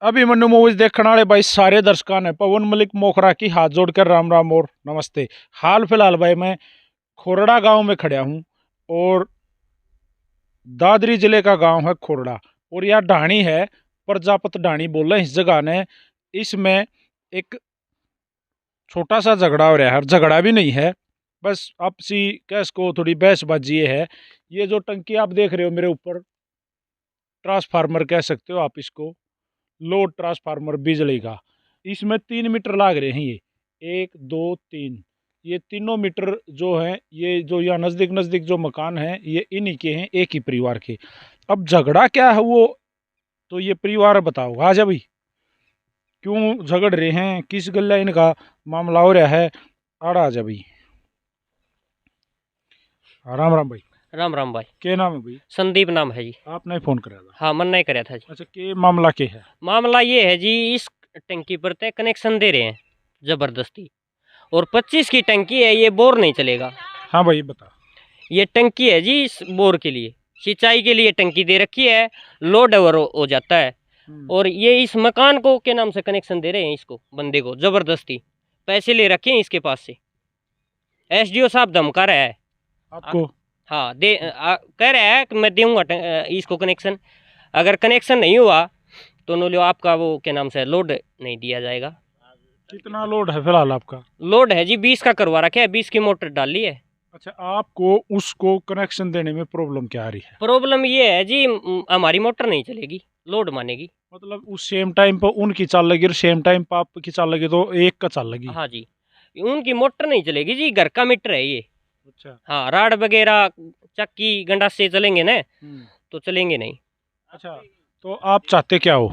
Abhimanyu movies देखने वाले भाई सारे दर्शकों ने पवन मलिक मोखरा की हाथ जोड़कर राम राम और नमस्ते। हाल फिलहाल भाई मैं खोरड़ा गांव में खड़ा हूं और दादरी जिले का गांव है खोरड़ा और यह ढाणी है, प्रजापत ढाणी बोल रहे हैं इस जगह ने। इसमें एक छोटा सा झगड़ा हो रहा है, झगड़ा भी नहीं है, बस आपसी कैस को थोड़ी बहसबाजी है। ये जो टंकी आप देख रहे हो मेरे ऊपर, ट्रांसफार्मर कह सकते हो आप इसको, लोड ट्रांसफार्मर बिजली का। इसमें 3 मीटर लाग रहे हैं, ये 1 2 3, ये तीनों मीटर जो हैं, ये जो यहाँ नज़दीक नज़दीक जो मकान हैं ये इन्हीं के हैं, एक ही परिवार के। अब झगड़ा क्या है वो तो ये परिवार बताओ आज अभी क्यों झगड़ रहे हैं, किस गल्ला इनका मामला हो रहा है। आड़ा आज अभी राम राम भाई। राम राम भाई। क्या नाम है भाई? संदीप नाम है जी। आपने फोन कराया था? हाँ, मन नहीं कराया था जी। अच्छा, के मामला के है? मामला ये है जी, इस टंकी पर तय कनेक्शन दे रहे हैं जबरदस्ती, और 25 की टंकी है, ये बोर नहीं चलेगा। हाँ भाई बता। ये टंकी है जी इस बोर के लिए, सिंचाई के लिए टंकी दे रखी है, लोड ओवर हो जाता है। और ये इस मकान को के नाम से कनेक्शन दे रहे हैं, इसको बंदे को जबरदस्ती पैसे ले रखे हैं इसके पास से। SDO साहब धमका रहा है आपको? हाँ, कह रहा है कि मैं दूंगा इसको कनेक्शन, अगर कनेक्शन नहीं हुआ तो नो लो आपका वो क्या नाम से लोड नहीं दिया जाएगा। कितना लोड है फिलहाल आपका? लोड है जी 20 का करवा रखा है, 20 की मोटर डाली है। अच्छा, आपको उसको कनेक्शन देने में प्रॉब्लम क्या आ रही है? प्रॉब्लम ये है जी, हमारी मोटर नहीं चलेगी, लोड मानेगी। मतलब उस सेम टाइम पर उनकी चाल लगी और सेम टाइम पर आपकी चाल लगी तो एक का चाल लगी? हाँ जी, उनकी मोटर नहीं चलेगी जी, घर का मीटर है ये। अच्छा। हाँ, राड वगैरह चक्की गंडास से चलेंगे ना तो चलेंगे नहीं। अच्छा, तो आप चाहते क्या हो?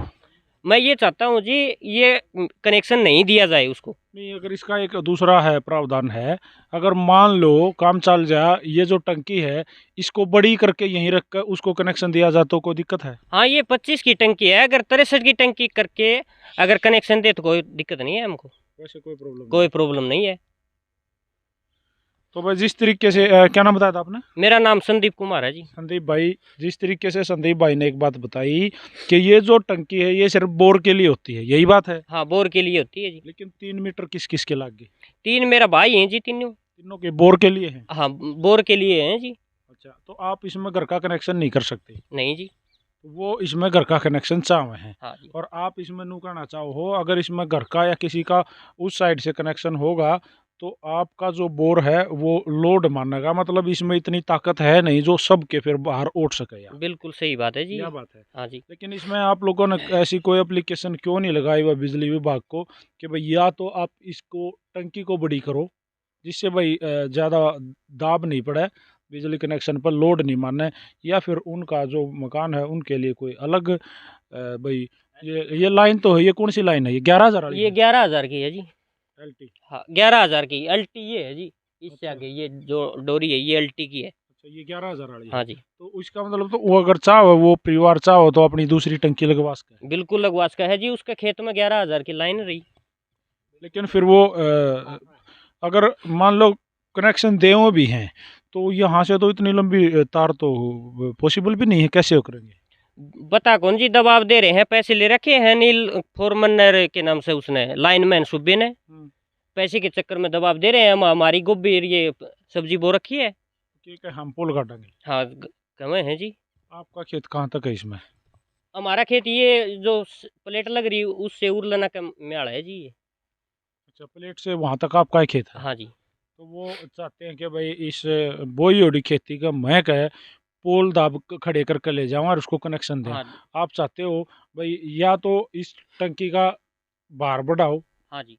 मैं ये चाहता हूँ जी, ये कनेक्शन नहीं दिया जाए उसको। नहीं, अगर इसका एक दूसरा है प्रावधान है, अगर मान लो काम चल जाए, ये जो टंकी है इसको बड़ी करके यहीं रख कर उसको कनेक्शन दिया जाए तो कोई दिक्कत है? हाँ, ये 25 की टंकी है, अगर 63 की टंकी करके अगर कनेक्शन दे तो कोई दिक्कत नहीं है हमको, वैसे कोई प्रॉब्लम नहीं है। तो भाई जिस तरीके से क्या नाम बताया था आपने? मेरा नाम संदीप कुमार है जी। संदीप भाई, जिस तरीके से संदीप भाई ने एक बात बताई कि ये जो टंकी है ये सिर्फ बोर के लिए होती है, यही बात है? हाँ, बोर के लिए होती है जी। लेकिन 3 मीटर किस किस के लग गए? 3 मेरा भाई हैं जी, तीनों। तीनों के बोर के लिए हैं? हाँ, बोर के लिए हैं जी। अच्छा, तो आप इसमें घर का कनेक्शन नहीं कर सकते? नहीं जी। वो इसमें घर का कनेक्शन चाहे हैं? हाँ जी। और आप इसमें नू कहना चाहो हो, अगर इसमें घर का या किसी का उस साइड से कनेक्शन होगा तो आपका जो बोर है वो लोड मानेगा, मतलब इसमें इतनी ताकत है नहीं जो सबके फिर बाहर उठ सके यार। बिल्कुल सही बात है जी। क्या बात है? हाँ जी। लेकिन इसमें आप लोगों ने ऐसी कोई एप्लीकेशन क्यों नहीं लगाई हुआ बिजली विभाग को कि भाई या तो आप इसको टंकी को बड़ी करो जिससे भाई ज़्यादा दाब नहीं पड़े, बिजली कनेक्शन पर लोड नहीं माने, या फिर उनका जो मकान है उनके लिए कोई अलग भाई ये लाइन तो है, ये कौन सी लाइन है? ये 11,000 वाली? ये 11,000 की है जी। LT? हाँ, 11,000 की LT ये है जी। इससे अच्छा। आगे ये जो डोरी है ये LT की है। अच्छा, ये 11,000 वाली है। हाँ जी। तो उसका मतलब तो वो अगर चाहो, वो परिवार चाहो तो अपनी दूसरी टंकी लगवा सके? बिल्कुल लगवा सका है जी, उसके खेत में 11,000 की लाइन रही। लेकिन फिर वो अगर मान लो कनेक्शन देव भी हैं तो यहाँ से तो इतनी लंबी तार तो पॉसिबल भी नहीं है, कैसे वो करेंगे? बता कौन जी दबाव दे रहे हैं, पैसे ले रखे हैं नील फोरमन के नाम से, उसने लाइनमैन सुब्बे ने पैसे के चक्कर में दबाव दे रहे हैं। हम हमारी गोभी ये सब्जी बो रखी है। ठीक है, हम पोल काटेंगे। हाँ, कमे हैं जी। आपका खेत कहाँ तक है इसमें? हमारा खेत ये जो प्लेट लग रही उससे उरलना का म्याड़ है जी ये। अच्छा, प्लेट से वहाँ तक आपका ही खेत है? हाँ जी। तो वो चाहते हैं कि भाई इस बोई होड़ी खेती का महक है, पोल दाब खड़े करके ले जाऊँ और उसको कनेक्शन दें। हाँ। आप चाहते हो भाई या तो इस टंकी का भार बढ़ाओ, हाँ जी।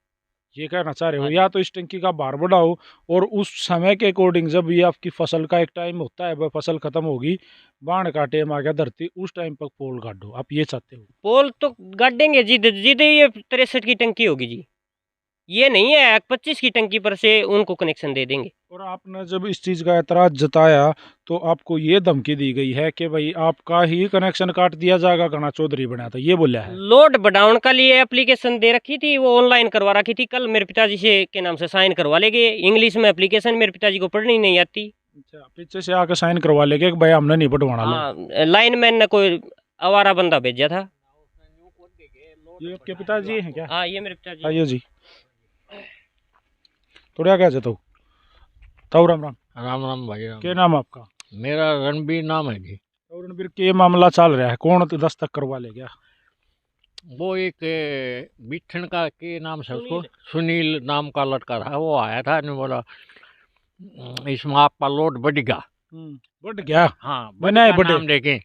ये कहना चाह रहे हो? हाँ या तो इस टंकी का भार बढ़ाओ और उस समय के अकॉर्डिंग जब ये आपकी फसल का एक टाइम होता है, वह फसल खत्म होगी, बाढ़ का टाइम आ गया धरती, उस टाइम पर पोल काट दो, आप ये चाहते हो? पोल तो गाड़ेंगे जी, जीधे ये 63 की टंकी होगी जी, ये नहीं है 25 की टंकी पर से उनको कनेक्शन दे देंगे। और आपने जब इस चीज़ का एतराज़ जताया तो आपको ये धमकी दी गई है कि भाई आपका ही कनेक्शन काट दिया जाएगा, घना चौधरी बनाया था, ये बोला है? लोड बढ़ाने का लिए एप्लीकेशन दे रखी थी, वो ऑनलाइन करवा रखी थी, कल मेरे पिताजी से के नाम से साइन करवा लेंगे। इंग्लिश में एप्लीकेशन मेरे पिताजी को पढ़नी नहीं आती। अच्छा, पीछे से आकर साइन करवा लेंगे कि भाई हमने नहीं पढ़वाना? हाँ, लाइनमैन ने कोई आवारा बंदा भेजा था। ये आपके पिताजी हैं क्या? हाँ ये मेरे पिताजी। आइए जी, थोड़ा क्या जाता हूँ। ताऊ राम राम। राम राम भाई राम। क्या नाम है आपका? मेरा रणबीर नाम है जी। और रणबीर के मामला चल रहा है, कौन तो दस्तक करवा ले गया? वो एक बिठन का के नाम से उसको सुनील। सुनील नाम का लड़का था, वो आया था ने बोला इसमें आपका लोड बढ़ेगा। बढ़ गया। हाँ बनाए बढ़ेगा बड़े। नाम देके।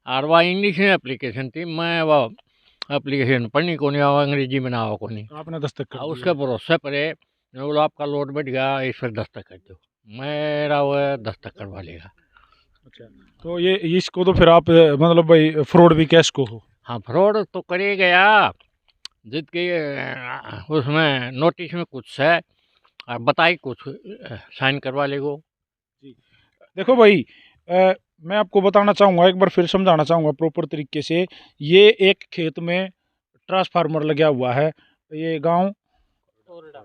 और वह इंग्लिश में एप्लीकेशन थी, मैं वो एप्लीकेशन पढ़नी को नहीं, और अंग्रेजी में ना हो को नहीं। आपने दस्तक कर उसके भरोसे पर मैं बोला आपका लोड बढ़ गया, इस पर दस्तक कर दो। मेरा वो दस्तक करवा लेगा। अच्छा, तो ये इसको तो फिर आप मतलब भाई फ्रॉड भी कैश को हो? हाँ फ्रॉड तो करे गया, जिद के उसमें नोटिस में कुछ है और बताई कुछ साइन करवा लेगो। देखो भाई, मैं आपको बताना चाहूँगा, एक बार फिर समझाना चाहूँगा प्रॉपर तरीके से। ये एक खेत में ट्रांसफार्मर लगा हुआ है, ये गांव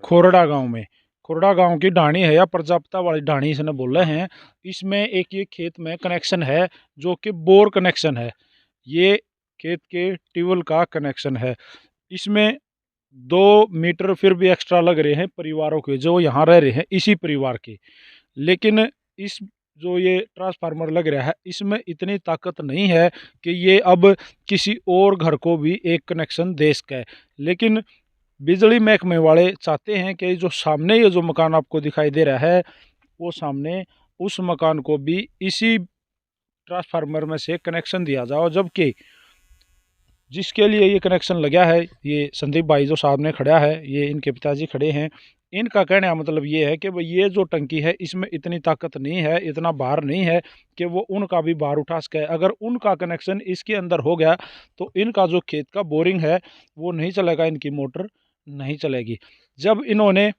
खोरड़ा गांव में, खोरड़ा गांव की ढाणी है या प्रजापता वाली ढाणी इसने बोल रहे हैं। इसमें एक ये खेत में कनेक्शन है जो कि बोर कनेक्शन है, ये खेत के ट्यूबवेल का कनेक्शन है। इसमें 2 मीटर फिर भी एक्स्ट्रा लग रहे हैं परिवारों के जो यहाँ रह रहे हैं इसी परिवार के। लेकिन इस जो ये ट्रांसफार्मर लग रहा है इसमें इतनी ताकत नहीं है कि ये अब किसी और घर को भी एक कनेक्शन दे सके। लेकिन बिजली महकमे वाले चाहते हैं कि जो सामने ये जो मकान आपको दिखाई दे रहा है वो सामने उस मकान को भी इसी ट्रांसफार्मर में से कनेक्शन दिया जाओ। जबकि जिसके लिए ये कनेक्शन लगा है, ये संदीप भाई जो सामने खड़ा है, ये इनके पिताजी खड़े हैं, इनका कहने का मतलब ये है कि भाई ये जो टंकी है इसमें इतनी ताकत नहीं है, इतना भार नहीं है कि वो उनका भी भार उठा सके। अगर उनका कनेक्शन इसके अंदर हो गया तो इनका जो खेत का बोरिंग है वो नहीं चलेगा, इनकी मोटर नहीं चलेगी। जब इन्होंने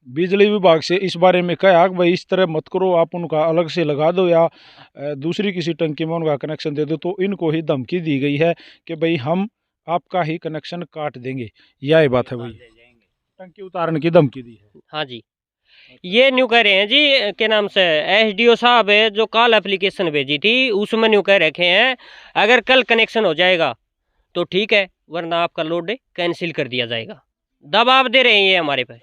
बिजली विभाग से इस बारे में कहा कि भाई इस तरह मत करो, आप उनका अलग से लगा दो या दूसरी किसी टंकी में उनका कनेक्शन दे दो, तो इनको ही धमकी दी गई है कि भाई हम आपका ही कनेक्शन काट देंगे। यही बात है भाई, टंकी उतारने की धमकी दी है। हाँ जी, ये न्यू कह रहे हैं जी के नाम से एसडीओ साहब है जो कल एप्लीकेशन भेजी थी उसमें न्यू कह रखे हैं अगर कल कनेक्शन हो जाएगा तो ठीक है, वरना आपका लोड कैंसिल कर दिया जाएगा। दबाव दे रहे हैं ये हमारे पर।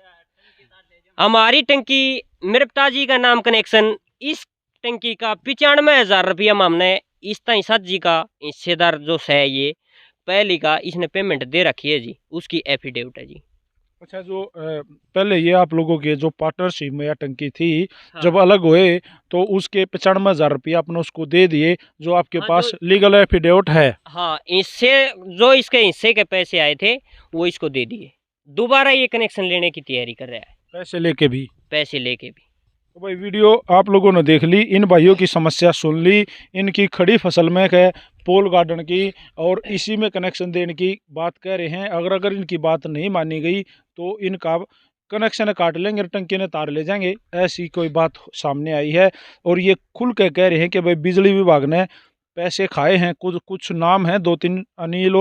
हमारी टंकी मेरे पिताजी का नाम कनेक्शन, इस टंकी का 95,000 रुपया हमने इस ताई साथ जी का हिस्सेदार जो है ये पहली का इसने पेमेंट दे रखी है जी, उसकी एफिडेविट है जी। अच्छा, जो पहले ये आप लोगों के जो पार्टनरशिप में या टंकी थी, हाँ। जब अलग हुए तो उसके 95,000 रुपया आपने उसको दे दिए जो आपके हाँ, पास लीगल एफिडेविट है। हाँ, इससे जो इसके हिस्से के पैसे आए थे वो इसको दे दिए। दोबारा ये कनेक्शन लेने की तैयारी कर रहा है, पैसे लेके भी। पैसे लेके भी। तो भाई वीडियो आप लोगों ने देख ली, इन भाइयों की समस्या सुन ली, इनकी खड़ी फसल में है पोल गार्डन की और इसी में कनेक्शन देने की बात कह रहे हैं। अगर इनकी बात नहीं मानी गई तो इनका कनेक्शन काट लेंगे, टंकी ने तार ले जाएंगे, ऐसी कोई बात सामने आई है। और ये खुल के कह रहे हैं कि भाई बिजली विभाग ने पैसे खाए हैं। कुछ नाम है, 2-3, अनिल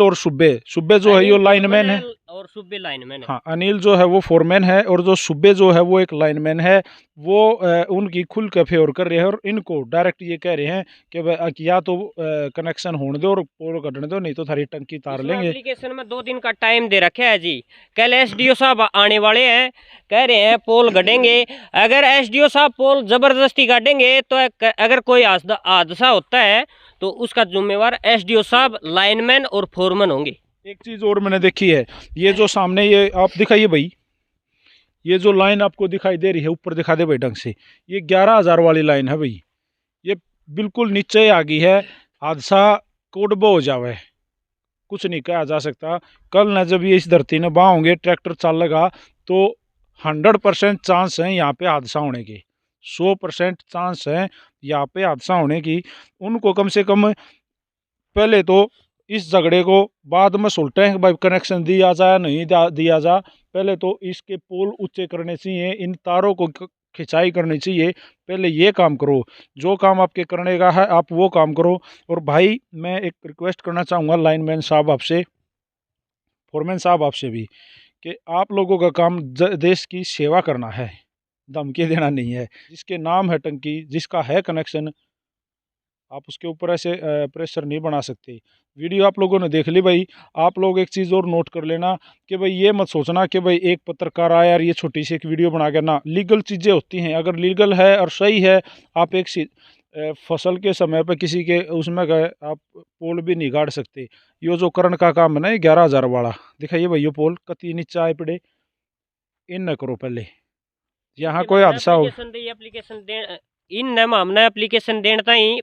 और सुब्बे जो है ये लाइनमैन है और सुब्बे लाइनमैन है। हाँ, अनिल जो है वो फोरमैन है और जो सुब्बे जो है वो एक लाइनमैन है। वो उनकी खुल के फेवर कर रहे हैं और इनको डायरेक्ट ये कह रहे हैं कि भाई या तो कनेक्शन होने दो और पोल कटने दो, नहीं तो थारी टंकी तार लेंगे। एप्लीकेशन में 2 दिन का टाइम दे रखा है जी। कल एसडीओ साहब आने वाले हैं, कह रहे हैं पोल गढ़ेंगे। अगर एसडीओ साहब पोल जबरदस्ती गाड़ेंगे तो अगर कोई हादसा होता है तो उसका जिम्मेवार एसडीओ साहब, लाइनमैन और फोरमैन होंगे। एक चीज़ और मैंने देखी है, ये जो सामने ये आप दिखाइए भाई, ये जो लाइन आपको दिखाई दे रही है, ऊपर दिखा दे भाई ढंग से, ये 11,000 वाली लाइन है भाई। ये बिल्कुल नीचे आ गई है, हादसा कोडबो हो जावे, कुछ नहीं कहा जा सकता। कल न जब ये इस धरती में बाँ होंगे, ट्रैक्टर चलेगा तो 100% चांस है यहाँ पे हादसा होने के, 100% चांस है यहाँ पे हादसा होने की। उनको कम से कम पहले तो इस झगड़े को बाद में सुलटें भाई कनेक्शन दिया जाए नहीं दिया जा, पहले तो इसके पोल ऊंचे करने चाहिए, इन तारों को खिंचाई करनी चाहिए। पहले ये काम करो, जो काम आपके करने का है आप वो काम करो। और भाई मैं एक रिक्वेस्ट करना चाहूँगा लाइनमैन साहब आपसे, फोरमैन साहब आपसे भी, कि आप लोगों का काम देश की सेवा करना है, धमकी देना नहीं है। जिसके नाम है टंकी, जिसका है कनेक्शन, आप उसके ऊपर ऐसे प्रेशर नहीं बना सकते। वीडियो आप लोगों ने देख ली भाई। आप लोग एक चीज़ और नोट कर लेना कि भाई ये मत सोचना कि भाई एक पत्रकार आया और ये छोटी सी एक वीडियो बना के ना, लीगल चीज़ें होती हैं। अगर लीगल है और सही है, आप एक फसल के समय पर किसी के उसमें गए, आप पोल भी नहीं गाड़ सकते। यो जो करण का काम है ना, ये 11,000 वाला दिखाइए भाई, ये पोल कती नीचे आए पड़े, इन न करो पहले, यहाँ कोई हादसा हो। एप्लीकेशन दे इन ने हमने एप्लीकेशन देने ताई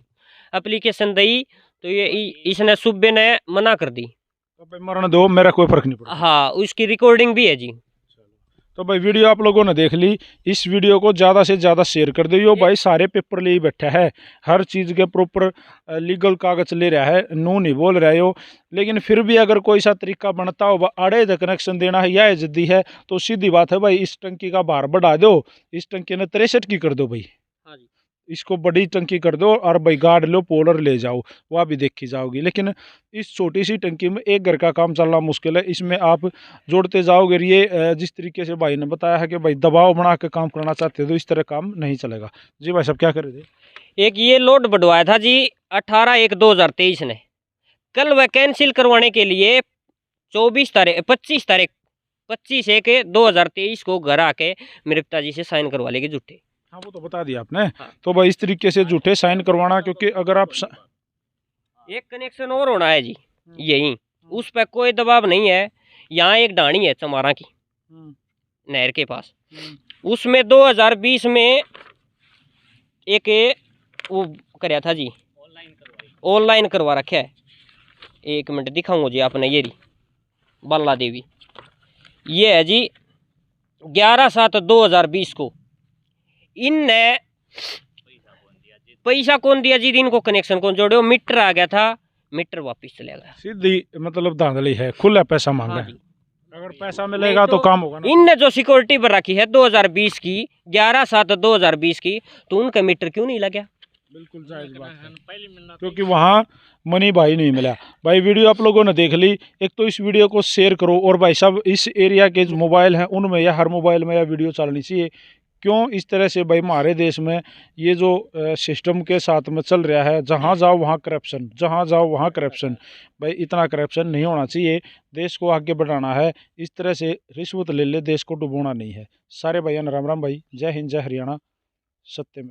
एप्लीकेशन दी तो ये इसने सूबे ने मना कर दी। तो भाई मरण दो, मेरा कोई फर्क नहीं पड़ता। हाँ, उसकी रिकॉर्डिंग भी है जी। तो भाई वीडियो आप लोगों ने देख ली। इस वीडियो को ज़्यादा से ज़्यादा शेयर कर दो। यो भाई सारे पेपर ले ही बैठा है, हर चीज़ के प्रॉपर लीगल कागज ले रहा है, नो नहीं बोल रहा है हो। लेकिन फिर भी अगर कोई सा तरीका बनता हो, अड़े द कनेक्शन देना है या जद्दी है, तो सीधी बात है भाई, इस टंकी का भार बढ़ा दो। इस टंकी ने 63 की कर दो भाई, हाँ जी। इसको बड़ी टंकी कर दो और भाई गाड़ लो, पोलर ले जाओ, वह भी देखी जाओगी। लेकिन इस छोटी सी टंकी में एक घर का काम चलना मुश्किल है। इसमें आप जोड़ते जाओगे, ये जिस तरीके से भाई ने बताया है कि भाई दबाव बना के काम करना चाहते हो, तो इस तरह काम नहीं चलेगा। जी भाई साहब, क्या कर रहे थे? एक ये लोड बढ़वाया था जी 18/1/2023 ने। कल वह कैंसिल करवाने के लिए 25/1/2023 को घर आके मेरे पिताजी से साइन करवा लेंगे झूठे। हाँ, वो तो बता दिया आपने। हाँ। तो भाई इस तरीके से झूठे साइन करवाना, क्योंकि अगर आप एक कनेक्शन और होना है जी, यही उस पर कोई दबाव नहीं है। यहाँ एक ढाणी है चमारा की नहर के पास, उसमें 2020 में एक वो कराया था जी, ऑनलाइन करवा रखा है। एक मिनट दिखाऊंगा जी आपने, ये रही बाला देवी, ये है जी 11/7/2020 को। इनने पैसा कौन दिया जी, इनको कनेक्शन कौन जोड़े, मीटर आ गया था, मीटर वापस चला गया। सीधी मतलब धांधली है, खुला पैसा मांगा हाँ है। जी। अगर पैसा मिलेगा तो काम होगा ना। इनने जो सिक्योरिटी पर रखी है 2020 की, 11/7/2020 की, तो उनका मीटर क्यों नहीं लगा? बिल्कुल जायज बात है, क्योंकि वहाँ मनी भाई नहीं मिला। भाई वीडियो आप लोगों ने देख ली। एक तो इस वीडियो को शेयर करो, और भाई साहब इस एरिया के जो मोबाइल हैं उनमें या हर मोबाइल में यह वीडियो चलनी चाहिए। क्यों इस तरह से भाई हमारे देश में ये जो सिस्टम के साथ में चल रहा है, जहाँ जाओ वहाँ करप्शन, जहाँ जाओ वहाँ करप्शन। भाई इतना करप्शन नहीं होना चाहिए, देश को आगे बढ़ाना है। इस तरह से रिश्वत ले ले देश को डुबोना नहीं है। सारे भाइयों राम राम भाई, जय हिंद जय हरियाणा, सत्य में।